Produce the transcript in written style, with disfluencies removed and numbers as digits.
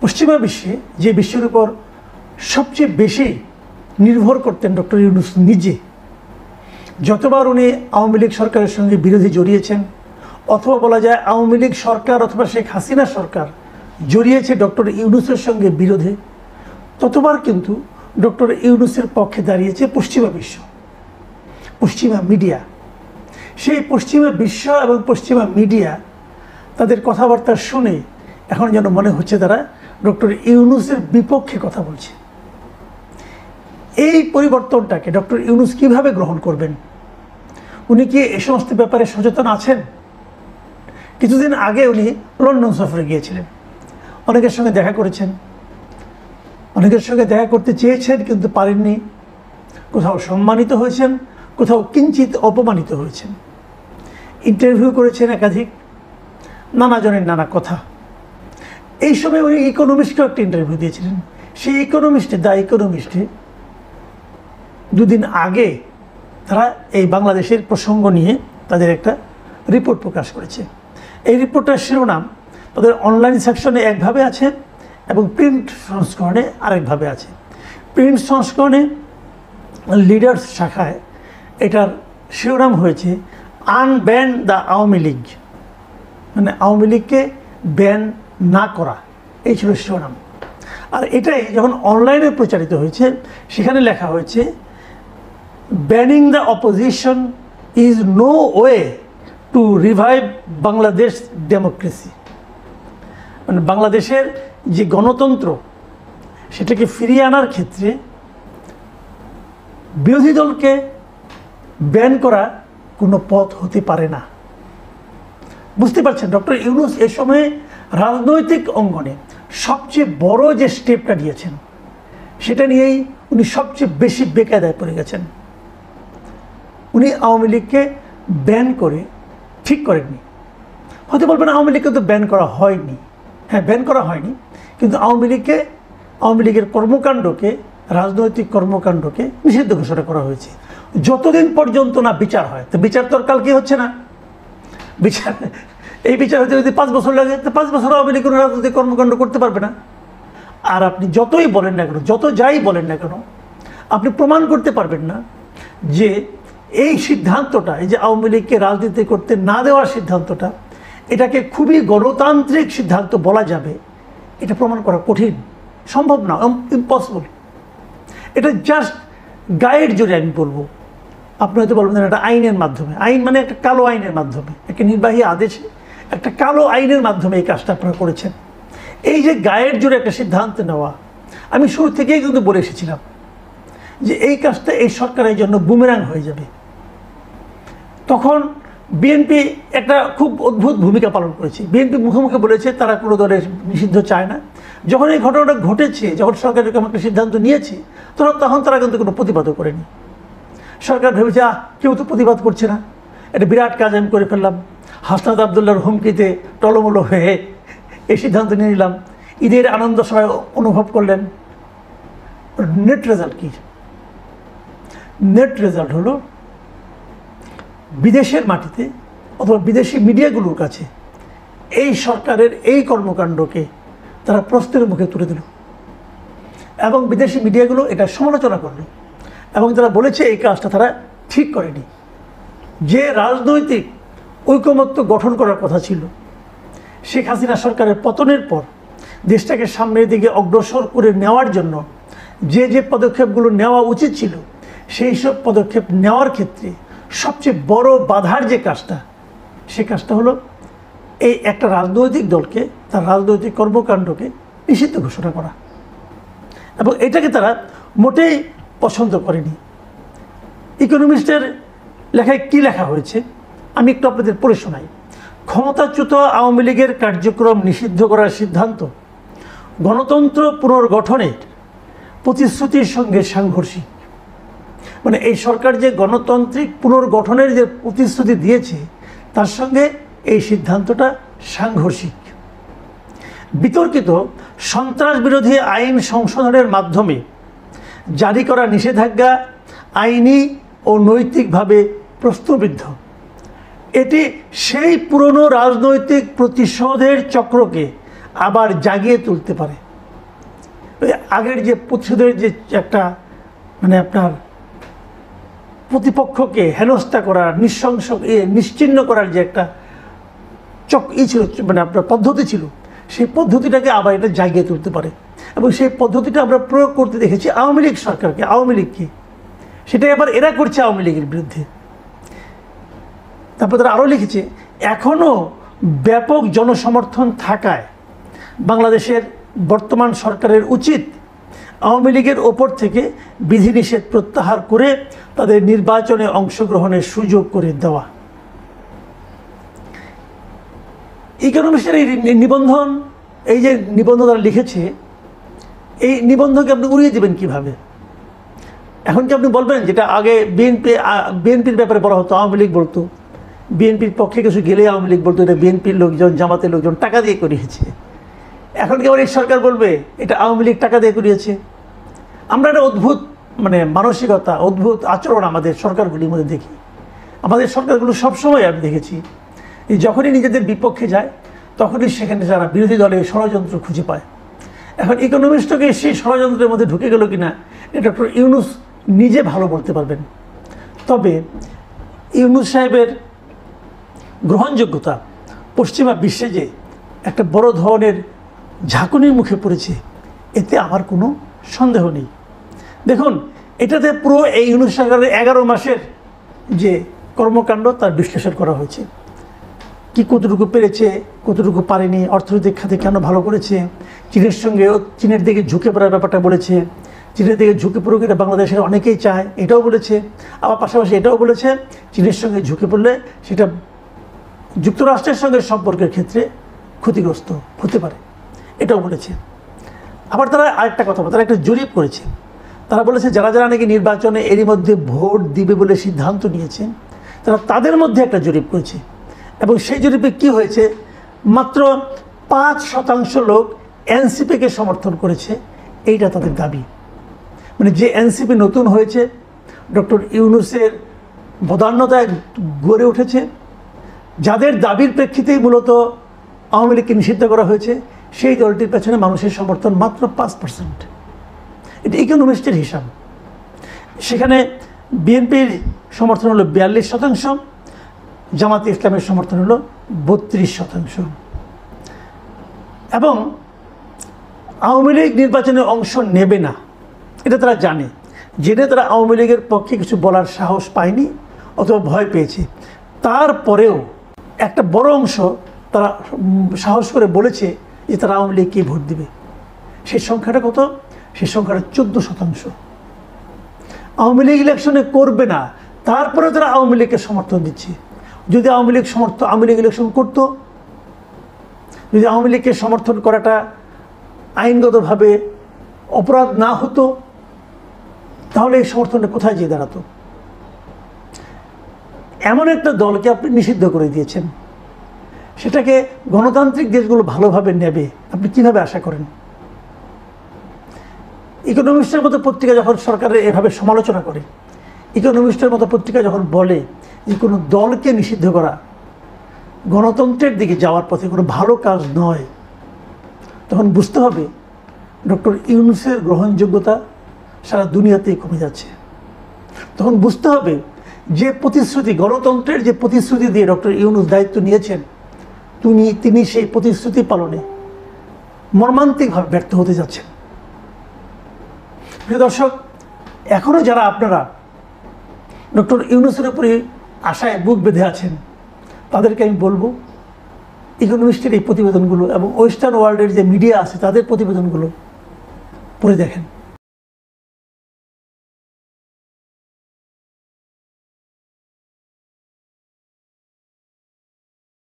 পশ্চিমা বিশ্বে যে বিশ্বের উপর সবচেয়ে বেশি নির্ভর করতেন ডক্টর ইউনূস নিজে, যতবার উনি আওয়ামী লীগ সরকারের সঙ্গে বিরোধী জড়িয়েছেন, অথবা বলা যায় আওয়ামী লীগ সরকার অথবা শেখ হাসিনা সরকার জড়িয়েছে ডক্টর ইউনূসের সঙ্গে বিরোধে, ততবার কিন্তু ডক্টর ইউনূসের পক্ষে দাঁড়িয়েছে পশ্চিমা বিশ্ব, পশ্চিমা মিডিয়া। সেই পশ্চিমা বিশ্ব এবং পশ্চিমা মিডিয়া তাদের কথাবার্তা শুনে এখন যেন মনে হচ্ছে তারা ডক্টর ইউনূসের বিপক্ষে কথা বলছে। এই পরিবর্তনটাকে ডক্টর ইউনূস কিভাবে গ্রহণ করবেন? উনি কি এ সমস্ত ব্যাপারে সচেতন আছেন? কিছুদিন আগে উনি লন্ডন সফরে গিয়েছিলেন, অনেকের সঙ্গে দেখা করেছেন, অনেকের সঙ্গে দেখা করতে চেয়েছেন কিন্তু পারেননি। কোথাও সম্মানিত হয়েছেন, কোথাও কিঞ্চিত অপমানিত হয়েছেন। ইন্টারভিউ করেছেন একাধিক, নানা জনের নানা কথা। এই সময় উনি ইকোনমিস্টকেও একটা ইন্টারভিউ দিয়েছিলেন। সেই ইকোনমিস্টে, দ্য ইকোনমিস্টে দুদিন আগে তারা এই বাংলাদেশের প্রসঙ্গ নিয়ে তাদের একটা রিপোর্ট প্রকাশ করেছে। এই রিপোর্টটার শিরোনাম তাদের অনলাইন সেকশনে একভাবে আছে এবং প্রিন্ট সংস্করণে আরেকভাবে আছে। প্রিন্ট সংস্করণে লিডার্স শাখায় এটার শিরোনাম হয়েছে আনব্যান দ্য আওয়ামী লীগ, মানে আওয়ামী লীগকে ব্যান না করা, এই ছিল শিরোনাম। আর এটাই যখন অনলাইনে প্রচারিত হয়েছে সেখানে লেখা হয়েছে banning the opposition is no way to revive Bangladesh democracy, মানে বাংলাদেশের যে গণতন্ত্র সেটাকে ফিরিয়ে আনার ক্ষেত্রে বিরোধী দলকে ব্যান করা কোনো পথ হতে পারে না। বুঝতে পারছেন, ডক্টর ইউনূস এ সময়ে রাজনৈতিক অঙ্গনে সবচেয়ে বড় যে স্টেপটা নিয়েছেন সেটা নিয়েই উনি সবচেয়ে বেশি বেকায়দায় পড়ে গেছেন। উনি আওয়ামী লীগকে ব্যান করে ঠিক করেননি। হয়তো বলবেন আওয়ামী লীগকে তো ব্যান করা হয়নি। হ্যাঁ, ব্যান করা হয়নি, কিন্তু আওয়ামী লীগের কর্মকাণ্ডকে, রাজনৈতিক কর্মকাণ্ডকে নিষিদ্ধ ঘোষণা করা হয়েছে যতদিন পর্যন্ত না বিচার হয়। তো বিচার তো আর কালকে হচ্ছে না। এই বিচার হতে যদি 5 বছর লাগে, তো 5 বছর আওয়ামী লীগ কোনো রাজনৈতিক কর্মকাণ্ড করতে পারবে না। আর আপনি যতই বলেন না কেন, যত যাই বলেন না কেন, আপনি প্রমাণ করতে পারবেন না যে এই সিদ্ধান্তটা, এই যে আওয়ামী লীগকে রাজনীতি করতে না দেওয়ার সিদ্ধান্তটা, এটাকে খুবই গণতান্ত্রিক সিদ্ধান্ত বলা যাবে, এটা প্রমাণ করা কঠিন, সম্ভব না, ইম্পসিবল। এটা জাস্ট গাইড জুড়ে আমি বলবো। আপনি হয়তো বলবেন এটা আইনের মাধ্যমে, আইন মানে একটা কালো আইনের মাধ্যমে, একটা নির্বাহী আদেশে একটা কালো আইনের মাধ্যমে এই কাজটা আপনারা করেছেন। এই যে গায়ের জোরে একটা সিদ্ধান্ত নেওয়া, আমি শুরু থেকেই কিন্তু বলে এসেছিলাম যে এই কাজটা এই সরকারের জন্য বুমেরাং হয়ে যাবে। তখন বিএনপি একটা খুব অদ্ভুত ভূমিকা পালন করেছে। বিএনপি মুখে মুখে বলেছে তারা কোনো দলের নিষিদ্ধ চায় না। যখন এই ঘটনাটা ঘটেছে, যখন সরকার এরকম একটা সিদ্ধান্ত নিয়েছে, তখন তারা কিন্তু কোনো প্রতিবাদও করেনি। সরকার ভেবেছে কেউ তো প্রতিবাদ করছে না, এটা বিরাট কাজ আমি করে ফেললাম, হাসনাত আবদুল্লাহর হুমকিতে টলমলো হয়ে এই সিদ্ধান্ত নিয়ে নিলাম। ঈদের আনন্দ সবাই অনুভব করলেন। নেট রেজাল্ট কি? নেট রেজাল্ট হলো বিদেশের মাটিতে অথবা বিদেশি মিডিয়াগুলোর কাছে এই সরকারের এই কর্মকাণ্ডকে তারা প্রশ্নের মুখে তুলে দিল এবং বিদেশি মিডিয়াগুলো এটা সমালোচনা করলো এবং তারা বলেছে এই কাজটা তারা ঠিক করেনি। যে রাজনৈতিক ঐকমত্য গঠন করার কথা ছিল, শেখ হাসিনা সরকারের পতনের পর দেশটাকে সামনের দিকে অগ্রসর করে নেওয়ার জন্য যে যে পদক্ষেপগুলো নেওয়া উচিত ছিল, সেই সব পদক্ষেপ নেওয়ার ক্ষেত্রে সবচেয়ে বড় বাধার যে কাজটা, সে কাজটা হলো এই একটা রাজনৈতিক দলকে তার রাজনৈতিক কর্মকাণ্ডকে নিষিদ্ধ ঘোষণা করা। এবং এটাকে তারা মোটেই পছন্দ করেনি। ইকোনমিস্টের লেখায় কি লেখা হয়েছে আমি একটু আপনাদের পড়ে শোনাই। ক্ষমতাচ্যুত আওয়ামী লীগের কার্যক্রম নিষিদ্ধ করার সিদ্ধান্ত গণতন্ত্র পুনর্গঠনের প্রতিশ্রুতির সঙ্গে সাংঘর্ষিক। মানে এই সরকার যে গণতান্ত্রিক পুনর্গঠনের যে প্রতিশ্রুতি দিয়েছে তার সঙ্গে এই সিদ্ধান্তটা সাংঘর্ষিক। বিতর্কিত সন্ত্রাস বিরোধী আইন সংশোধনের মাধ্যমে জারি করা নিষেধাজ্ঞা আইনি ও নৈতিকভাবে প্রশ্নবিদ্ধ। এটি সেই পুরনো রাজনৈতিক প্রতিশোধের চক্রকে আবার জাগিয়ে তুলতে পারে। ওই আগের যে প্রতিশোধের যে একটা মানে আপনার প্রতিপক্ষকে হেনস্থা করার নৃশংস নিশ্চিহ্ন করার যে একটা ছিল মানে আপনার পদ্ধতি ছিল, সেই পদ্ধতিটাকে আবার এটা জাগিয়ে তুলতে পারে। এবং সেই পদ্ধতিটা আমরা প্রয়োগ করতে দেখেছি আওয়ামী লীগ সরকারকে, আওয়ামী লীগকে, সেটাই আবার এরা করছে আওয়ামী লীগের বিরুদ্ধে। তারপর তারা আরও লিখেছে, এখনও ব্যাপক জনসমর্থন থাকায় বাংলাদেশের বর্তমান সরকারের উচিত আওয়ামী লীগের ওপর থেকে বিধিনিষেধ প্রত্যাহার করে তাদের নির্বাচনে অংশগ্রহণের সুযোগ করে দেওয়া। ইকোনমিস্টের এই নিবন্ধন, এই যে নিবন্ধ তারা লিখেছে, এই নিবন্ধকে আপনি উড়িয়ে দেবেন কিভাবে? এখন কি আপনি বলবেন যেটা আগে বিএনপির ব্যাপারে বলা হতো, আওয়ামী লীগ বলতো, বিএনপির পক্ষে কিছু গেলে আওয়ামী লীগ বলতো এটা বিএনপির লোকজন, জামাতের লোকজন টাকা দিয়ে করিয়েছে। এখন কি আবার এই সরকার বলবে এটা আওয়ামী লীগ টাকা দিয়ে করিয়েছে? আমরা একটা অদ্ভুত মানে মানসিকতা, অদ্ভুত আচরণ আমাদের সরকারগুলির মধ্যে দেখি। আমাদের সরকারগুলো সবসময় আমি দেখেছি যখনই নিজেদের বিপক্ষে যায় তখনই সেখানে যারা বিরোধী দলের ষড়যন্ত্র খুঁজে পায়। এখন ইকোনমিস্টকে সেই ষড়যন্ত্রের মধ্যে ঢুকে গেল কিনা এটা ডক্টর ইউনূস নিজে ভালো বলতে পারবেন। তবে ইউনূস সাহেবের গ্রহণযোগ্যতা পশ্চিমা বিশ্বে যে একটা বড় ধরনের ঝাঁকুনির মুখে পড়েছে, এতে আমার কোনো সন্দেহ নেই। দেখুন, এটাতে পুরো এই ইউনূস সরকারের 11 মাসের যে কর্মকাণ্ড তার বিশ্লেষণ করা হয়েছে। কি কতটুকু পেরেছে, কতটুকু পারেনি, অর্থনৈতিক খাতে কেন ভালো করেছে, চীনের সঙ্গে চীনের দিকে ঝুঁকে পড়ার ব্যাপারটা বলেছে, চীনের দিকে ঝুঁকে পড়ুক এটা বাংলাদেশের অনেকেই চায় এটাও বলেছে। আবার পাশাপাশি এটাও বলেছে চীনের সঙ্গে ঝুঁকে পড়লে সেটা যুক্তরাষ্ট্রের সঙ্গে সম্পর্কের ক্ষেত্রে ক্ষতিগ্রস্ত হতে পারে, এটাও বলেছে। আবার তারা আরেকটা কথা বলে, তারা একটা জরিপ করেছে। তারা বলেছে যারা যারা নাকি নির্বাচনে এরই মধ্যে ভোট দিবে বলে সিদ্ধান্ত নিয়েছেন তারা তাদের মধ্যে একটা জরিপ করেছে। এবং সেই জরিপে কী হয়েছে, মাত্র 5% লোক এনসিপিকে সমর্থন করেছে, এইটা তাদের দাবি। মানে যে এনসিপি নতুন হয়েছে, ডক্টর ইউনূসের বদান্যতায় গড়ে উঠেছে, যাদের দাবির প্রেক্ষিতেই মূলত আওয়ামী লীগকে নিষিদ্ধ করা হয়েছে, সেই দলটির পেছনে মানুষের সমর্থন মাত্র 5%। এটা ইকোনমিস্টের হিসাব। সেখানে বিএনপির সমর্থন হলো 42%, জামাতে ইসলামের সমর্থন হলো 32%। এবং আওয়ামী লীগ নির্বাচনে অংশ নেবে না এটা তারা জানে, জেনে তারা আওয়ামী লীগের পক্ষে কিছু বলার সাহস পায়নি অথবা ভয় পেয়েছে। তারপরেও একটা বড় অংশ তারা সাহস করে বলেছে যে তারা আওয়ামী লীগকে ভোট দিবে। সেই সংখ্যাটা কত? সেই সংখ্যাটা 14%। আওয়ামী লীগ ইলেকশনে করবে না, তারপরে তারা আওয়ামী লীগকে সমর্থন দিচ্ছে। যদি আওয়ামী লীগ ইলেকশন করতো, যদি আওয়ামী লীগকে সমর্থন করাটা আইনগতভাবে অপরাধ না হতো, তাহলে এই সমর্থনটা কোথায় যেয়ে দাঁড়াতো? এমন একটা দলকে আপনি নিষিদ্ধ করে দিয়েছেন, সেটাকে গণতান্ত্রিক দেশগুলো ভালোভাবে নেবে আপনি কিভাবে আশা করেন? ইকোনমিস্টের মতো পত্রিকা যখন সরকারের এভাবে সমালোচনা করে, ইকোনমিস্টের মতো পত্রিকা যখন বলে যে কোনো দলকে নিষিদ্ধ করা গণতন্ত্রের দিকে যাওয়ার পথে কোনো ভালো কাজ নয়, তখন বুঝতে হবে ডক্টর ইউনূসের গ্রহণযোগ্যতা সারা দুনিয়াতেই কমে যাচ্ছে। তখন বুঝতে হবে যে প্রতিশ্রুতি, গণতন্ত্রের যে প্রতিশ্রুতি দিয়ে ডক্টর ইউনূস দায়িত্ব নিয়েছেন, তিনি সেই প্রতিশ্রুতি পালনে মর্মান্তিকভাবে ব্যর্থ হতে যাচ্ছেন। প্রিয় দর্শক, এখনও যারা আপনারা ডক্টর ইউনূসের উপরে আশায় বুক বেঁধে আছেন, তাদেরকে আমি বলবো ইকোনমিস্টের এই প্রতিবেদনগুলো এবং ওয়েস্টার্ন ওয়ার্ল্ডের যে মিডিয়া আছে তাদের প্রতিবেদনগুলো পড়ে দেখেন।